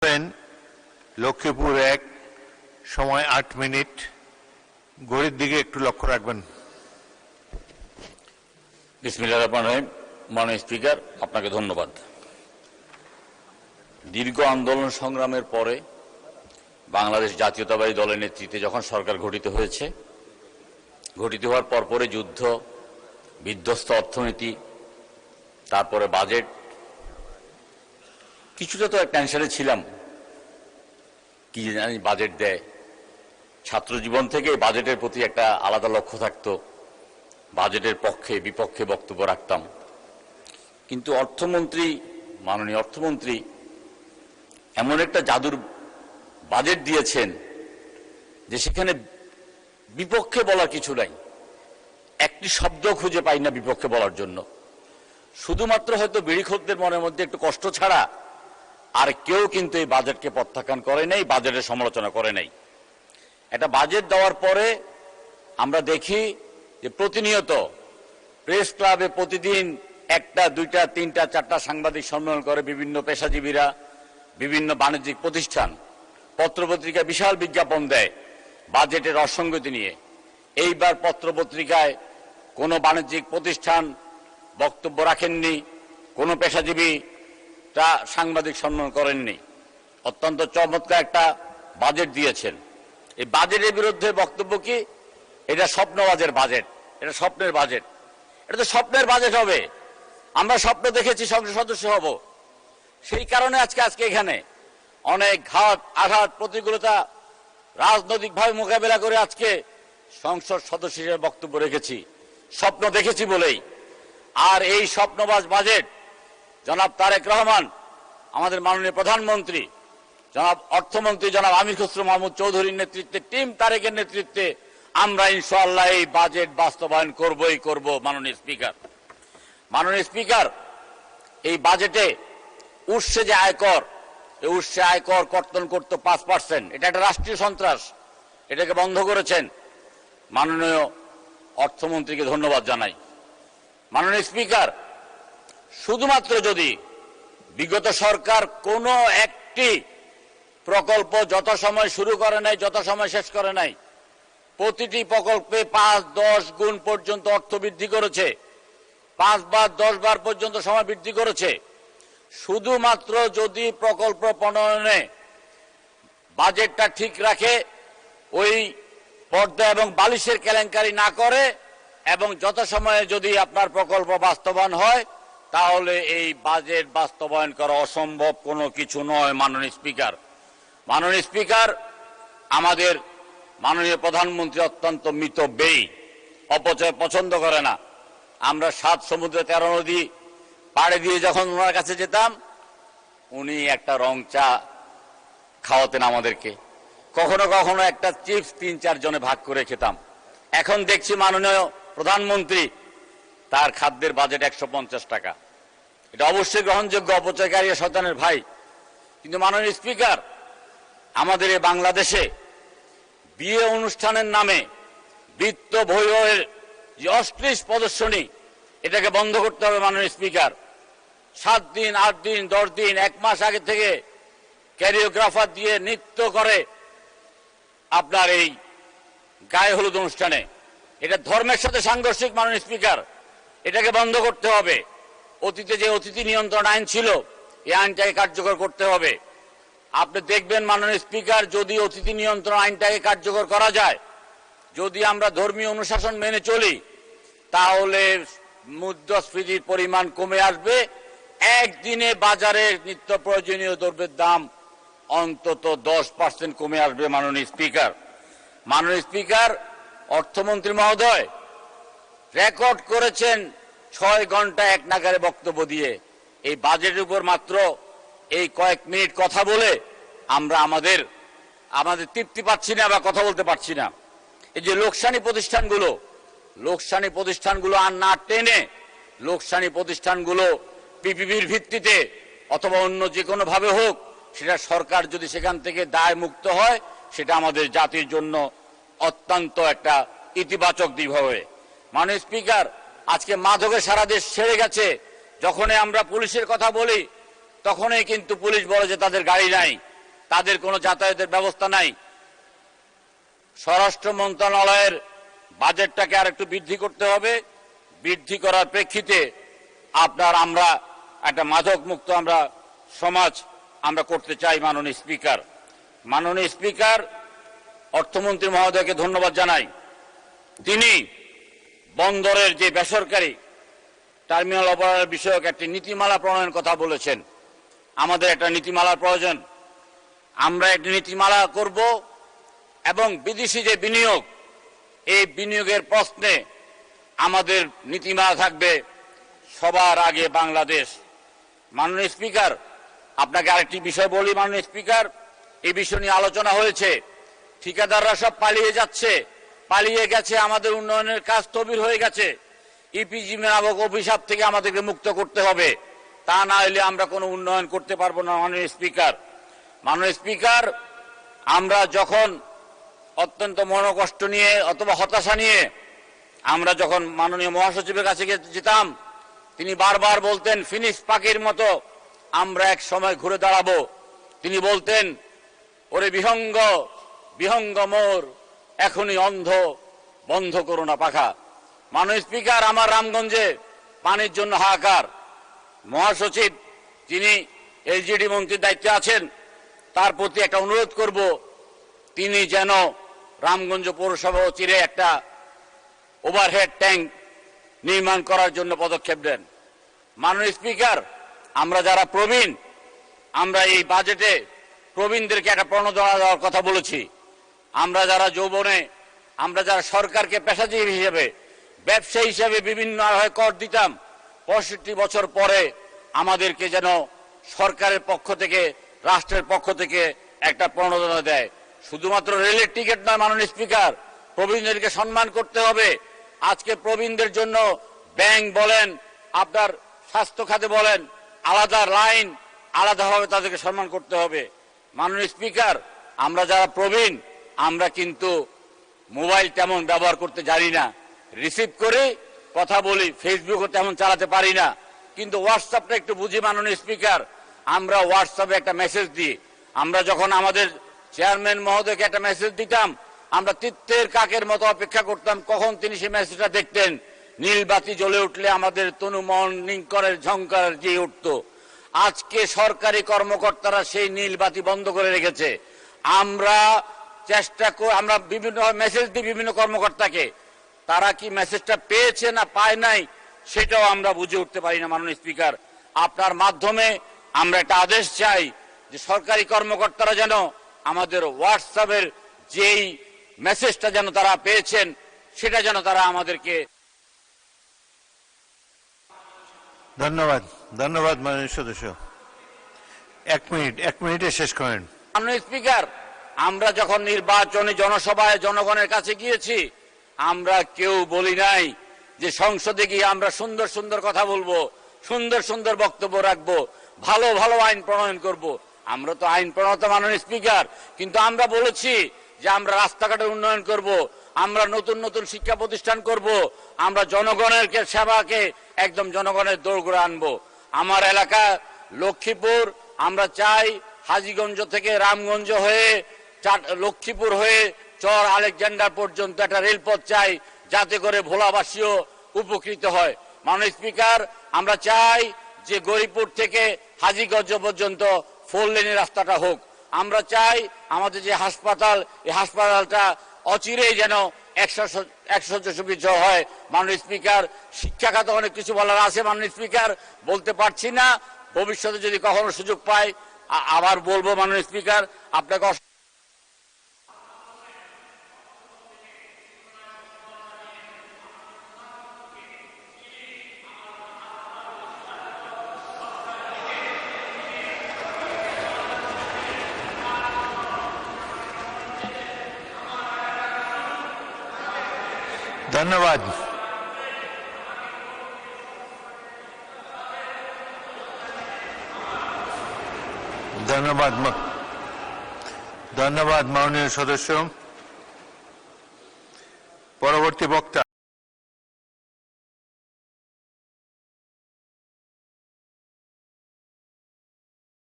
লক্ষ্মীপুর 1 সময় 8 মিনিট। ঘড়ির দিকে একটু লক্ষ্য রাখবেন। বিসমিল্লাহির রহমানির রহিম। মাননীয় স্পিকার, আপনাকে ধন্যবাদ। দীর্ঘ আন্দোলন সংগ্রামের পরে বাংলাদেশ জাতীয়তাবাদী দলের নেতৃত্বে যখন সরকার গঠিত হয়েছে, গঠিত হওয়ার পরপরে যুদ্ধ, বিধ্বস্ত অর্থনীতি, তারপরে বাজেট, কিছুটা তো এক টেনশনে ছিলাম, কি জানি বাজেট দেয়। ছাত্র জীবন থেকে বাজেটের প্রতি একটা আলাদা লক্ষ্য থাকতো, বাজেটের পক্ষে বিপক্ষে বক্তব্য রাখতাম। কিন্তু অর্থমন্ত্রী, মাননীয় অর্থমন্ত্রী এমন একটা জাদুর বাজেট দিয়েছেন যে সেখানে বিপক্ষে বলার কিছু নাই, একটি শব্দ খুঁজে পাই না বিপক্ষে বলার জন্য। শুধুমাত্র হয়তো বিড়ি খোরদের মনের মধ্যে একটু কষ্ট ছাড়া আর কেউ কিন্তু এই বাজেটকে প্রত্যাখ্যান করে নাই, বাজেটের সমালোচনা করে নাই। একটা বাজেট দেওয়ার পরে আমরা দেখি যে প্রতিনিয়ত প্রেস ক্লাবে প্রতিদিন 1টা 2টা 3টা 4টা সাংবাদিক সম্মেলন করে বিভিন্ন পেশাজীবীরা, বিভিন্ন বাণিজ্যিক প্রতিষ্ঠান, পত্রপত্রিকা বিশাল বিজ্ঞাপন দেয় বাজেটের অসঙ্গতি নিয়ে। এইবার পত্রপত্রিকায় কোনো বাণিজ্যিক প্রতিষ্ঠান বক্তব্য রাখেননি, কোনো পেশাজীবী তা সাংবাদিক সম্মেলন করেননি। অত্যন্ত চমৎকার একটা বাজেট দিয়েছেন। এই বাজেটের বিরুদ্ধে বক্তব্য কি? এটা স্বপ্নবাজের বাজেট, এটা স্বপ্নের বাজেট। এটা তো স্বপ্নের বাজেট হবে। আমরা স্বপ্ন দেখেছি সংসদ সদস্য হব, সেই কারণে আজকে এখানে অনেক ঘাত আঘাত প্রতিকূলতা রাজনৈতিকভাবে মোকাবেলা করে আজকে সংসদ সদস্য হিসেবে বক্তব্য রেখেছি, স্বপ্ন দেখেছি বলেই। আর এই স্বপ্নবাজ বাজেট জনাব তারেক রহমান, আমাদের মাননীয় প্রধানমন্ত্রী, জনাব অর্থমন্ত্রী জনাব আমির খসরু মাহমুদ চৌধুরীর নেতৃত্বে, টিম তারেকের নেতৃত্বে আমরা ইনশাআল্লাহ এই বাজেট বাস্তবায়ন করবই করব। মাননীয় স্পিকার, এই বাজেটে উৎসে যে আয়কর, এই উৎসে আয়কর কর্তন করতে 5%, এটা একটা রাষ্ট্রীয় সন্ত্রাস, এটাকে বন্ধ করেছেন। মাননীয় অর্থমন্ত্রীকে ধন্যবাদ জানাই। মাননীয় স্পিকার, শুধুমাত্র যদি বিগত সরকার কোনো একটি প্রকল্প যত সময় শুরু করে নাই, যত সময় শেষ করে নাই, প্রতিটি প্রকল্পে 5-10 গুণ পর্যন্ত অর্থ বৃদ্ধি করেছে, 5 বার 10 বার পর্যন্ত সময় বৃদ্ধি করেছে। শুধুমাত্র যদি প্রকল্প প্রণয়নে বাজেটটা ঠিক রাখে, ওই পর্দা এবং বালিশের কেলেঙ্কারি না করে, এবং যত সময়ে যদি আপনার প্রকল্প বাস্তবায়ন হয়, তাহলে এই বাজেট বাস্তবায়ন করা অসম্ভব কোনো কিছু নয়। মাননীয় স্পিকার, আমাদের মাননীয় প্রধানমন্ত্রী অত্যন্ত মিতব্যয়ী, অপচয় পছন্দ করে না। আমরা 7 সমুদ্র 13 নদী পাড়ে দিয়ে যখন ওনার কাছে যেতাম, উনি একটা রং চা খাওয়াতেন আমাদেরকে, কখনো কখনো একটা চিপস 3-4 জনে ভাগ করে খেতাম। এখন দেখছি মাননীয় প্রধানমন্ত্রী, তার খাদ্যের বাজেট 150 টাকা। এটা অবশ্যই গ্রহণযোগ্য, অপচয়কারী শয়তানের ভাই। কিন্তু মাননীয় স্পিকার, আমাদের এই বাংলাদেশে বিয়ে অনুষ্ঠানের নামে বৃত্ত বৈভবের যে অশ্লীল প্রদর্শনী, এটাকে বন্ধ করতে হবে। মাননীয় স্পিকার, 7 দিন 8 দিন 10 দিন 1 মাস আগে থেকে ক্যারিওগ্রাফার দিয়ে নৃত্য করে আপনার এই গায়ে হলুদ অনুষ্ঠানে, এটা ধর্মের সাথে সাংঘর্ষিক। মাননীয় স্পিকার, এটাকে বন্ধ করতে হবে। অতীতে যে অতিথি নিয়ন্ত্রণ আইন ছিল, এই আইনটাকে কার্যকর করতে হবে। আপনি দেখবেন মাননীয় স্পিকার, যদি অতিথি নিয়ন্ত্রণ আইনটাকে কার্যকর করা যায়, যদি আমরা ধর্মীয় অনুশাসন মেনে চলি, তাহলে মুদ্রাস্ফীতির পরিমাণ কমে আসবে। একদিনে বাজারে নিত্য প্রয়োজনীয় দ্রব্যের দাম অন্তত 10% কমে আসবে। মাননীয় স্পিকার, অর্থমন্ত্রী মহোদয় রেকর্ড করেছেন 6 ঘন্টা এক নাগারে বক্তব্য দিয়ে। এই বাজেটের উপর মাত্র এই কয়েক মিনিট কথা বলে আমরা আমাদের তৃপ্তি পাচ্ছি না বা কথা বলতে পারছি না। এই যে লোকসানি প্রতিষ্ঠানগুলো আর না টেনে, লোকসানি প্রতিষ্ঠানগুলো পিপিপির ভিত্তিতে অথবা অন্য যে কোনো ভাবে হোক, সেটা সরকার যদি সেখান থেকে দায় মুক্ত হয়, সেটা আমাদের জাতির জন্য অত্যন্ত একটা ইতিবাচক দিক হবে। মাননীয় স্পিকার, আজকে মাদকে সারা দেশ ছেড়ে গেছে। যখনই আমরা পুলিশের কথা বলি, তখনই কিন্তু পুলিশ বলে যে তাদের গাড়ি নাই, তাদের কোনো যাতায়াতের ব্যবস্থা নাই। স্বরাষ্ট্র মন্ত্রণালয়ের বাজেটটাকে আরেকটু বৃদ্ধি করতে হবে। বৃদ্ধি করার প্রেক্ষিতে আমরা একটা মাদক মুক্ত আমরা সমাজ আমরা করতে চাই। মাননীয় স্পিকার অর্থমন্ত্রী মহোদয়কে ধন্যবাদ জানাই। তিনি বন্দরের যে বেসরকারি টার্মিনাল অপারেটর বিষয়ক একটি নীতিমালা প্রণয়নের কথা বলেছেন। আমাদের একটা নীতিমালার প্রয়োজন। আমরা একটি নীতিমালা করব এবং বিদেশি যে বিনিয়োগ, এই বিনিয়োগের প্রশ্নে আমাদের নীতিমালা থাকবে সবার আগে বাংলাদেশ। মাননীয় স্পিকার, আপনাকে আরেকটি বিষয় বলি। মাননীয় স্পিকার, এই বিষয় নিয়ে আলোচনা হয়েছে। ঠিকাদাররা সব পালিয়ে গেছে, আমাদের উন্নয়নের কাজ স্থবির হয়ে গেছে। ইপিজি নামক অভিশাপ থেকে আমাদেরকে মুক্ত করতে হবে, তা না হলে আমরা কোনো উন্নয়ন করতে পারবো না। মাননীয় স্পিকার, আমরা যখন অত্যন্ত মনোকষ্ট নিয়ে অথবা হতাশা নিয়ে আমরা যখন মাননীয় মহাসচিবের কাছে যেতাম, তিনি বারবার বলতেন ফিনিশ পাখির মতো আমরা এক সময় ঘুরে দাঁড়াবো। তিনি বলতেন, ওরে বিহঙ্গ মোর এখনই অন্ধ, বন্ধ করো না পাখা। মাননীয় স্পিকার, আমার রামগঞ্জে পানির জন্য হাহাকার। মহাসচিব যিনি এলজিডি মন্ত্রীর দায়িত্বে আছেন, তার প্রতি একটা অনুরোধ করব, তিনি যেন রামগঞ্জ পৌরসভা চিরে একটা ওভারহেড ট্যাঙ্ক নির্মাণ করার জন্য পদক্ষেপ নেন। মাননীয় স্পিকার, আমরা যারা প্রবীণ, আমরা এই বাজেটে প্রবীণদেরকে একটা প্রণোদনা দেওয়ার কথা বলেছি। আমরা যারা যৌবনে, আমরা যারা সরকারকে পেশাজীবী হিসেবে, ব্যবসা হিসেবে বিভিন্ন কর দিতাম, 65 বছর পরে আমাদেরকে যেন সরকারের পক্ষ থেকে, রাষ্ট্রের পক্ষ থেকে একটা প্রণোদনা দেয়। শুধুমাত্র রেলের টিকিট নয় মাননীয় স্পিকার, প্রবীণদেরকে সম্মান করতে হবে। আজকে প্রবীণদের জন্য ব্যাংক বলেন, আপনার স্বাস্থ্য খাতে বলেন, আলাদা লাইন, আলাদাভাবে তাদেরকে সম্মান করতে হবে। মাননীয় স্পিকার, আমরা যারা প্রবীণ, আমরা কিন্তু মোবাইল তেমন ব্যবহার করতে জানি না। রিসিভ করে কথা বলি, ফেসবুকও তেমন চালাতে পারি না, কিন্তু হোয়াটসঅ্যাপটা একটু বুঝি। মাননীয় স্পিকার, আমরা হোয়াটসঅ্যাপে একটা মেসেজ দিই। আমরা যখন আমাদের চেয়ারম্যান মহোদয়কে একটা মেসেজ দিতাম, আমরা তিত্তের কাকের মতো অপেক্ষা করতাম কখন তিনি সেই মেসেজটা দেখতেন। নীল বাতি জ্বলে উঠলে আমাদের তনু মন নিঙ্করের ঝংকার যে উঠত। আজকে সরকারি কর্মকর্তারা সেই নীল বাতি বন্ধ করে রেখেছে। আমরা আমরা বিভিন্ন মেসেজ দিই বিভিন্ন কর্মকর্তাকে, তারা কি মেসেজটা পেয়েছে না পায় নাই সেটাও আমরা বুঝে উঠতে পারি না। মাননীয় স্পিকার, আপনার মাধ্যমে আমরা একটা আদেশ চাই যে সরকারি কর্মকর্তারা যেন আমাদের হোয়াটসঅ্যাপের যেই মেসেজটা যেন তারা পেয়েছেন সেটা যেন তারা আমাদেরকে। ধন্যবাদ মাননীয় সদস্য। 1 মিনিটে শেষ করেন। মাননীয় স্পিকার, আমরা যখন নির্বাচনী জনসভায় জনগণের কাছে গিয়েছি, আমরা কেউ বলি নাই যে সংসদে গিয়ে আমরা সুন্দর সুন্দর কথা বলবো, সুন্দর সুন্দর বক্তব্য রাখবো, ভালো ভালো আইন প্রণয়ন করব। আমরা তো আইন প্রণয়তা মাননীয় স্পিকার, কিন্তু আমরা বলেছি যে আমরা রাস্তাঘাটের উন্নয়ন করব, আমরা নতুন নতুন শিক্ষা প্রতিষ্ঠান করব, আমরা জনগণের সেবাকে একদম জনগণের দোরগোড়ায় আনবো। আমার এলাকা লক্ষ্মীপুর, আমরা চাই হাজীগঞ্জ থেকে রামগঞ্জ হয়ে লক্ষ্মীপুর হয়ে চর আলেকজান্ডার পর্যন্ত একটা রেলপথ চাই, যাতে করে ভোলাবাসীও উপকৃত হয়। মাননীয় স্পিকার, আমরা চাই যে গরিপুর থেকে হাজীগঞ্জ পর্যন্ত 4 লেনের রাস্তাটা হোক। আমরা চাই আমাদের যে হাসপাতাল, এই হাসপাতালটা অচিরেই যেন 100% হয়। মাননীয় স্পিকার, শিক্ষা খাতে অনেক কিছু বলার আছে মাননীয় স্পিকার, বলতে পারছি না, ভবিষ্যতে যদি কখনো সুযোগ পাই আবার বলবো। মাননীয় স্পিকার, আপনাকে ধন্যবাদ। ধন্যবাদ মাননীয় সদস্য। পরবর্তী বক্তা।